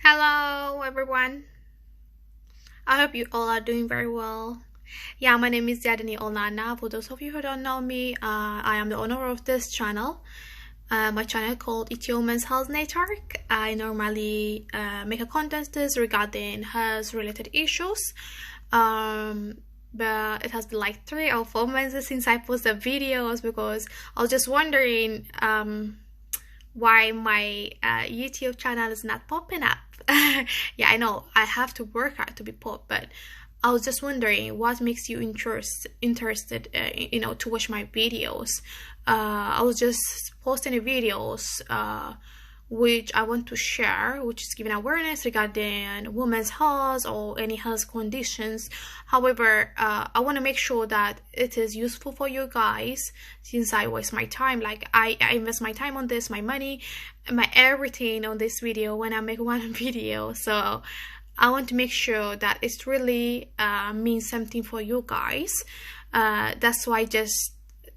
Hello, everyone. I hope you all are doing very well. Yeah, my name is Yadini Olnana. For those of you who don't know me, I am the owner of this channel. My channel called Ethiopian's Health Network. I normally make a content regarding health related issues. But it has been like 3 or 4 months since I posted videos because I was just wondering why my YouTube channel is not popping up. Yeah, I know I have to work hard to be pop, but I was just wondering what makes you interested to watch my videos. I was just posting the videos which I want to share, which is giving awareness regarding women's health or any health conditions. However, I want to make sure that it is useful for you guys, since I waste my time. Like I invest my time on this, my money, my everything on this video when I make one video. So I want to make sure that it really means something for you guys. That's why I just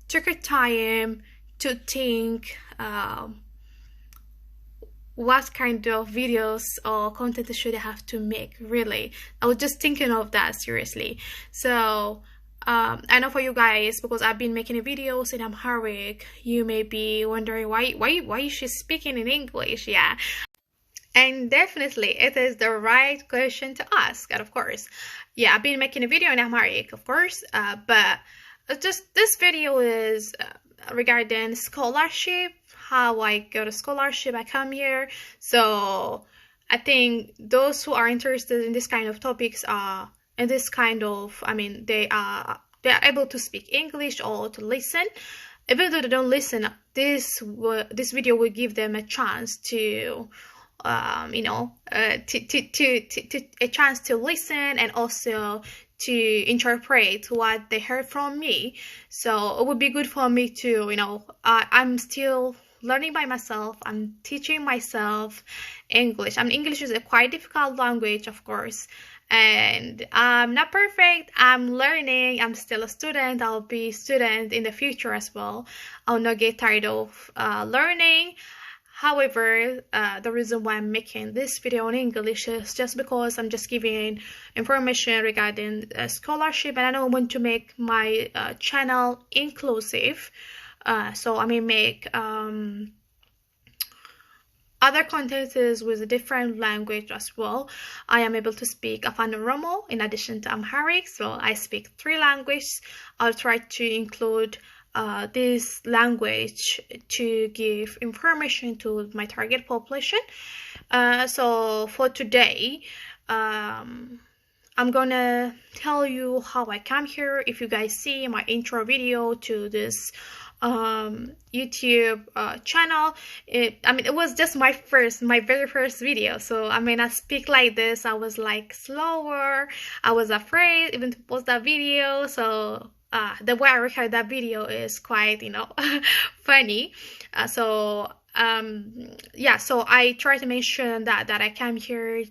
took a time to think what kind of videos or content should I have to make. Really, I was just thinking of that seriously. So I know for you guys, because I've been making videos in Amharic, you may be wondering why is she speaking in English. Yeah, and definitely it is the right question to ask. And of course, yeah, I've been making a video in Amharic, of course, but just this video is regarding scholarship, how I got a scholarship, I come here. So I think those who are interested in this kind of topics are in this kind of, they are able to speak English or to listen. Even though they don't listen, this video will give them a chance to a chance to listen and also to interpret what they heard from me. So it would be good for me to, I'm still learning by myself. I'm teaching myself English. English is a quite difficult language, of course, and I'm not perfect. I'm learning. I'm still a student. I'll be a student in the future as well. I'll not get tired of learning. However, the reason why I'm making this video in English is just because I'm just giving information regarding scholarship, and I don't want to make my channel inclusive. So I may make other contents with a different language as well. I am able to speak Afan Oromo in addition to Amharic, so I speak 3 languages. I'll try to include this language to give information to my target population. So for today, I'm gonna tell you how I come here. If you guys see my intro video to this YouTube channel, it was just my very first video, so I may not speak like this. I was like slower. I was afraid even to post that video, so the way I record that video is quite funny. So I try to mention that I came here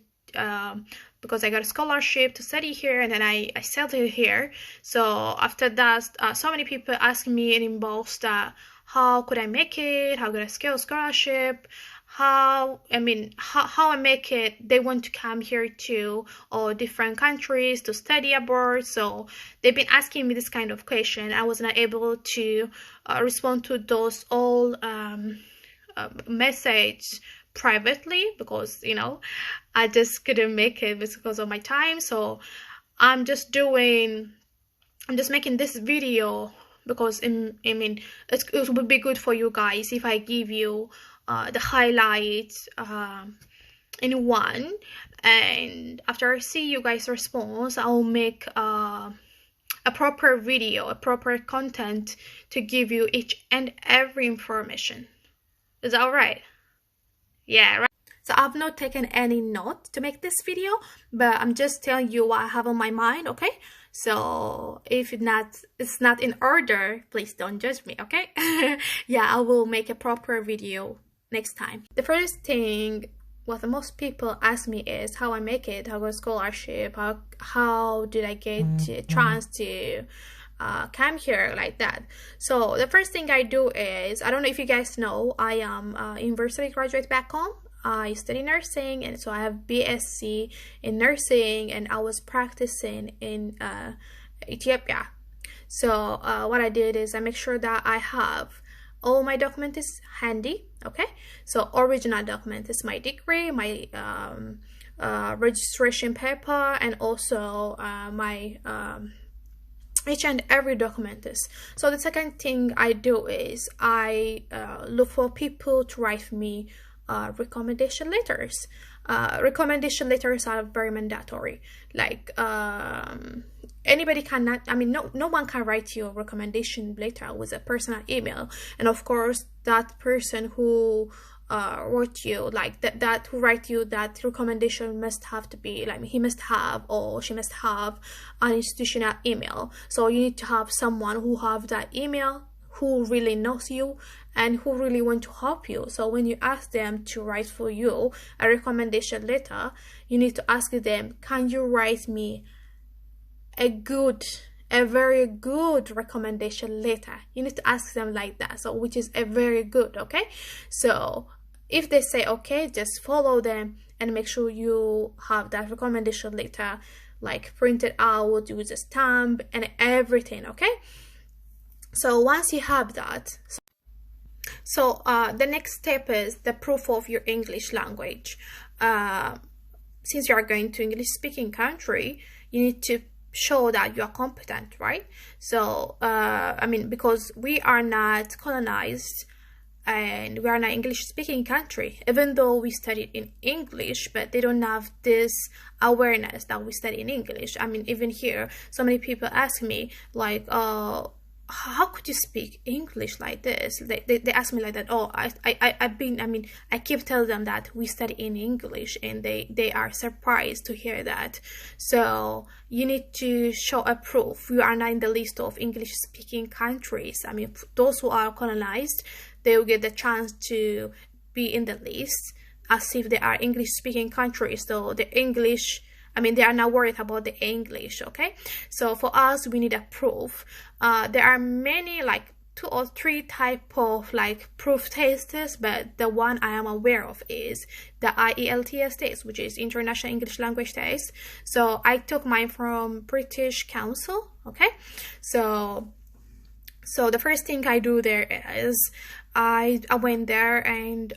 because I got a scholarship to study here, and then I settled here. So after that, so many people ask me in inbox that how could I make it, how could I scale a scholarship, how I make it. They want to come here to or different countries to study abroad. So they've been asking me this kind of question. I was not able to respond to those all message privately because I just couldn't make it because of my time. So I'm just making this video because it would be good for you guys if I give you the highlights in one, and after I see you guys' response, I'll make a proper video, a proper content to give you each and every information. Is that alright? Yeah, right. So I've not taken any note to make this video, but I'm just telling you what I have on my mind, okay? So if it's not in order, please don't judge me, okay? Yeah, I will make a proper video next time. The first thing what most people ask me is how I make it, how I got scholarship, how did I get a chance to come here like that. So the first thing I do is, I don't know if you guys know, I am a university graduate back home. I study nursing, and so I have BSc in nursing, and I was practicing in Ethiopia. So what I did is I make sure that I have all my document is handy. Okay, so original document is my degree, my registration paper, and also my each and every document is. So the second thing I do is I look for people to write me recommendation letters. Recommendation letters are very mandatory. Like anybody cannot, I mean, no one can write you a recommendation letter with a personal email. And of course, that person who wrote you, like that who write you that recommendation must have to be like, he must have or she must have an institutional email. So you need to have someone who have that email, who really knows you and who really want to help you. So when you ask them to write for you a recommendation letter, you need to ask them, can you write me a very good recommendation letter? You need to ask them like that, so which is a very good. Okay, so if they say okay, just follow them and make sure you have that recommendation letter like printed out with a stamp and everything. Okay, so once you have that, so the next step is the proof of your English language. Since you are going to English speaking country, you need to show that you are competent, right? So I mean, because we are not colonized and we are not English speaking country, even though we studied in English, but they don't have this awareness that we study in English. I mean, even here, so many people ask me like, how could you speak English like this? They ask me like that. Oh, I keep telling them that we study in English, and they are surprised to hear that. So you need to show a proof. You are not in the list of English speaking countries. I mean, those who are colonized, they will get the chance to be in the list as if they are English speaking countries. So the English, I mean, they are not worried about the English. Okay, so for us, we need a proof. There are many, like 2 or 3 type of like proof tests, but the one I am aware of is the IELTS test, which is International English Language Test. So I took mine from British Council. Okay, so the first thing I do there is I went there and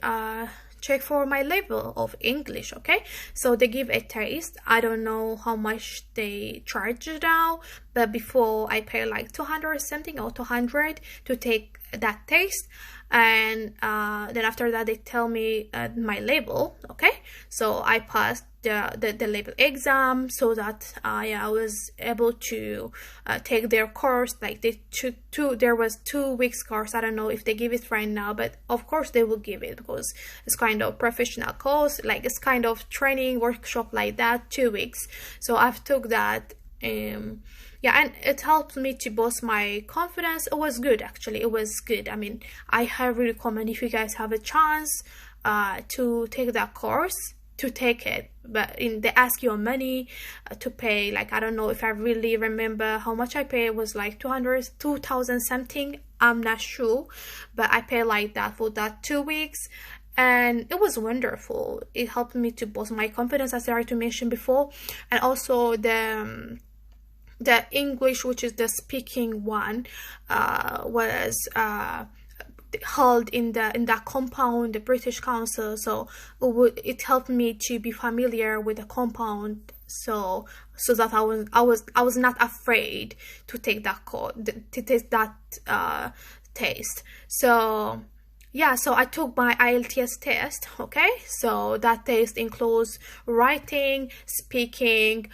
check for my level of English. Okay, so they give a test. I don't know how much they charge now, but before I pay like 200 something or 200 to take that test, and then after that they tell me my level. Okay, so I passed the level exam, so that I was able to take their course. Like there was 2 weeks course. I don't know if they give it right now, but of course they will give it because it's kind of professional course, like it's kind of training workshop like that, 2 weeks. So I've took that. Yeah, and it helped me to boost my confidence. It was good, actually. It was good. I mean, I highly recommend, if you guys have a chance to take that course, to take it. But they ask you money to pay. Like, I don't know if I really remember how much I paid. It was like 2,000 something. I'm not sure, but I paid like that for that 2 weeks. And it was wonderful. It helped me to boost my confidence, as I already mentioned before. And also the English, which is the speaking one, was held in that compound, the British Council. So it helped me to be familiar with the compound, so that I was not afraid to take that test. So yeah, so I took my IELTS test. Okay, so that test includes writing, speaking,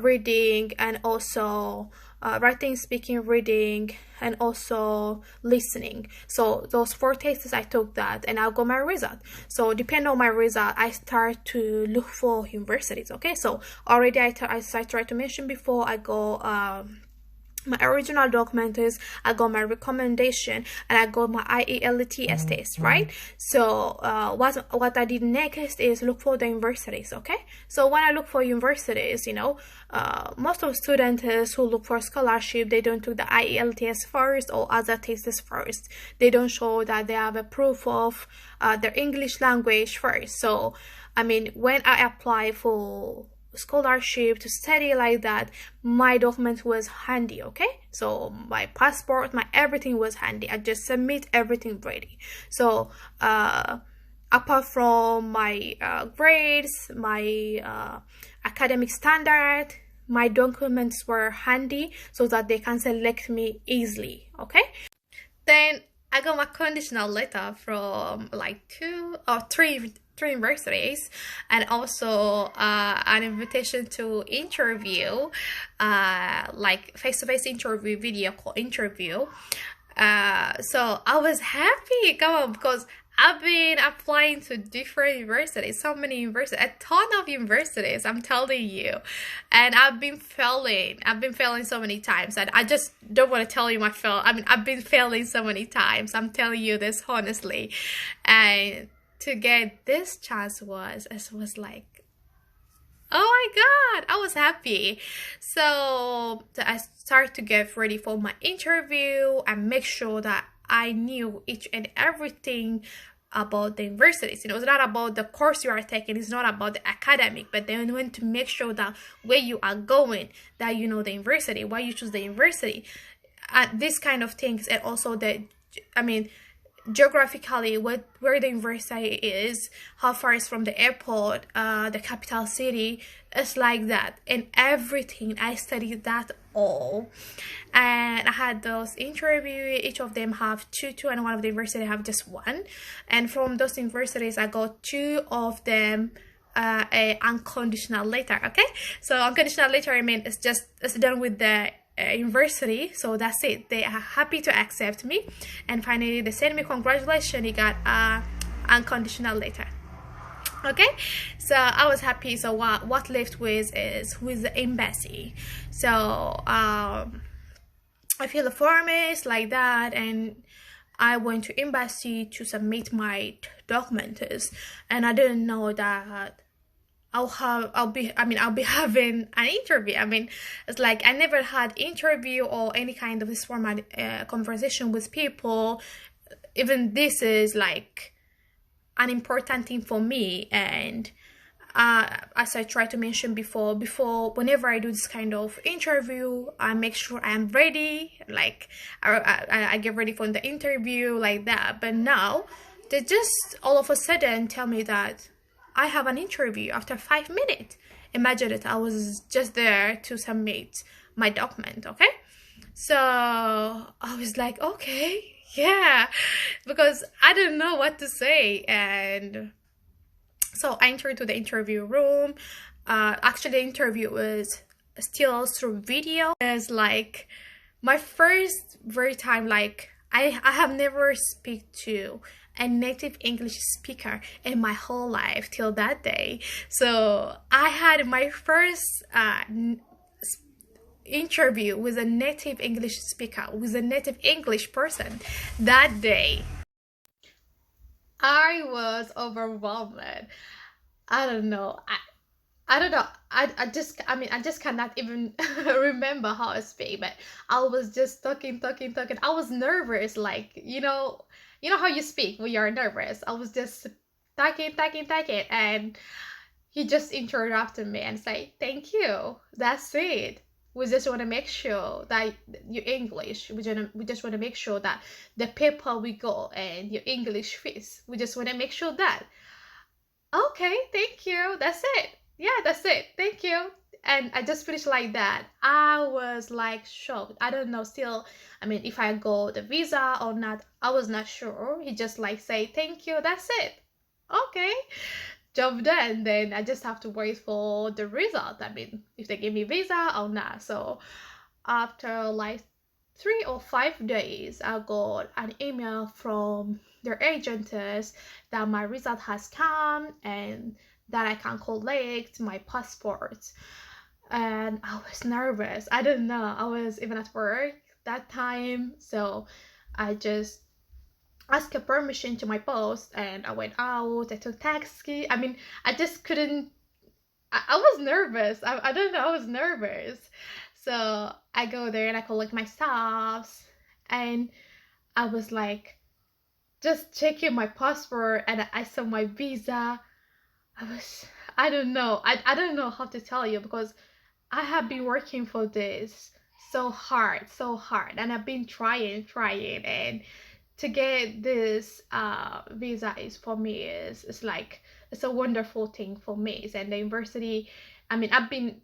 reading, and also writing, speaking, reading, and also listening. So those 4 tests, I took that, and I got my result. So depending on my result, I start to look for universities. Okay, so already I tried to mention before, I go my original document is I got my recommendation and I got my IELTS test, right? So what I did next is look for the universities. Okay, so when I look for universities, most of students who look for scholarship, they don't do the IELTS first or other tests first. They don't show that they have a proof of their English language first. So I mean, when I apply for scholarship to study like that, my document was handy. Okay, so my passport, my everything was handy. I just submit everything ready. So apart from my grades, my academic standard, my documents were handy so that they can select me easily. Okay, then I got my conditional letter from like 2 or 3 universities, and also an invitation to interview, like face-to-face interview, video call interview. So I was happy, come on, because I've been applying to different universities, so many universities, a ton of universities, I'm telling you, and I've been failing so many times, and I just don't want to tell you I've been failing so many times, I'm telling you this honestly. And to get this chance was like, oh my god, I was happy. So I started to get ready for my interview and make sure that I knew each and everything about the universities. It's not about the course you are taking, it's not about the academic, but then you want to make sure that where you are going, that you know the university, why you choose the university, this kind of things. And also geographically where the university is, how far it's from the airport, the capital city. It's like that, and everything I studied that all. And I had those interviews, each of them have two, and one of the university have just one. And from those universities I got 2 of them a unconditional letter. Okay, so unconditional letter, I mean, it's done with the university, so that's it, they are happy to accept me. And finally they send me congratulations, you got a unconditional letter. Okay, so I was happy. So what left with the embassy. So I fill the form is like that, and I went to embassy to submit my documents, and I didn't know that I'll be having an interview. I mean, it's like I never had interview or any kind of this formal conversation with people. Even this is like an important thing for me. And as I tried to mention before, whenever I do this kind of interview, I make sure I'm ready. Like I get ready for the interview like that. But now they just all of a sudden tell me that I have an interview after 5 minutes. Imagine it, I was just there to submit my document. Okay, so I was like, okay, yeah, because I didn't know what to say. And so I entered to the interview room. Actually the interview was still through video. It's like my first very time, like I have never speak to a native English speaker in my whole life till that day. So I had my first interview with a native English speaker, with a native English person that day. I was overwhelmed. I don't know. I don't know. I just cannot even remember how I speak, but I was just talking. I was nervous, like, how you speak when you're nervous. I was just talking, and he just interrupted me and say, "Thank you. That's it. We just want to make sure that your English. We just want to make sure that the paper we got and your English fits. We just want to make sure that." Okay, thank you. That's it. Yeah, that's it. Thank you. And I just finished like that. I was like shocked. I don't know still, if I got the visa or not, I was not sure. He just like say thank you, that's it. Okay, job done. Then I just have to wait for the result. If they give me visa or not. So after like 3 or 5 days, I got an email from their agents that my result has come and that I can collect my passport. and I was nervous. I didn't know. I was even at work that time, so I just asked a permission to my boss, and I went out. I took taxi. I mean, I just couldn't. I was nervous. I don't know. I was nervous. So I go there and I collect my stuffs, and I was like just checking my passport, and I saw my visa. I was. I don't know. I don't know how to tell you because I have been working for this so hard, and I've been trying, and to get this visa is for me is like it's a wonderful thing for me. And the university, I mean, I've been,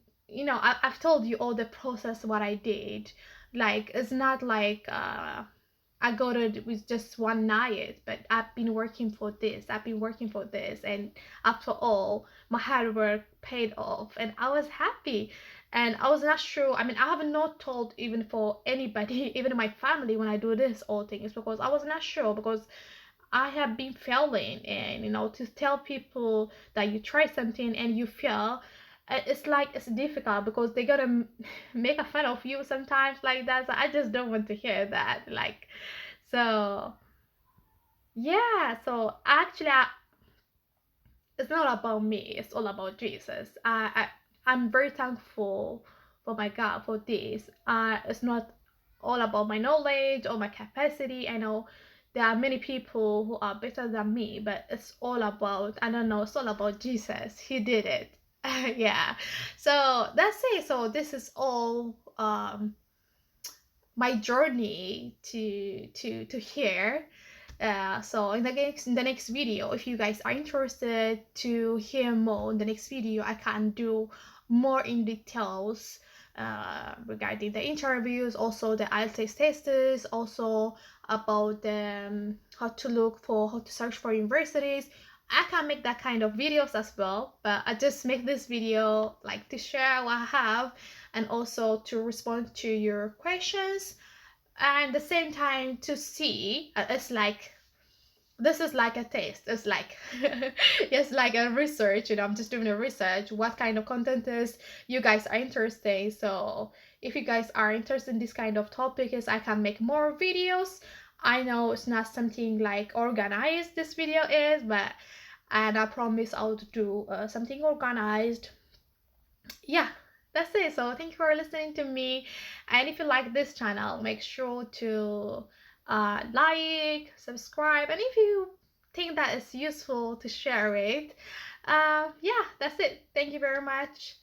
I've told you all the process what I did. Like it's not like I got it with just one night, but I've been working for this. I've been working for this, and after all, my hard work paid off, and I was happy. And I was not sure. I mean, I have not told even for anybody, even my family, when I do this all things because I was not sure because I have been failing, and to tell people that you try something and you fail, it's like it's difficult because they gotta make a fun of you sometimes like that. So I just don't want to hear that. Like, so yeah. So actually, it's not about me. It's all about Jesus. I'm very thankful for my God for this. It's not all about my knowledge or my capacity. I know there are many people who are better than me, but it's all about, I don't know, it's all about Jesus. He did it. Yeah. So that's it. So this is all my journey to here. So in the next video, if you guys are interested to hear more in the next video, I can do more in details regarding the interviews, also the IELTS tests, also about how to search for universities. I can make that kind of videos as well, but I just make this video like to share what I have and also to respond to your questions, and the same time to see it's like this is like a test. It's like it's like a research. I'm just doing a research what kind of content is you guys are interested. So if you guys are interested in this kind of topics, I can make more videos. I know it's not something like organized this video is, but and I promise I'll do something organized. Yeah, that's it. So thank you for listening to me, and if you like this channel, make sure to like, subscribe, and if you think that is useful, to share it. Yeah, that's it. Thank you very much.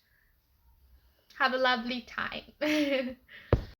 Have a lovely time.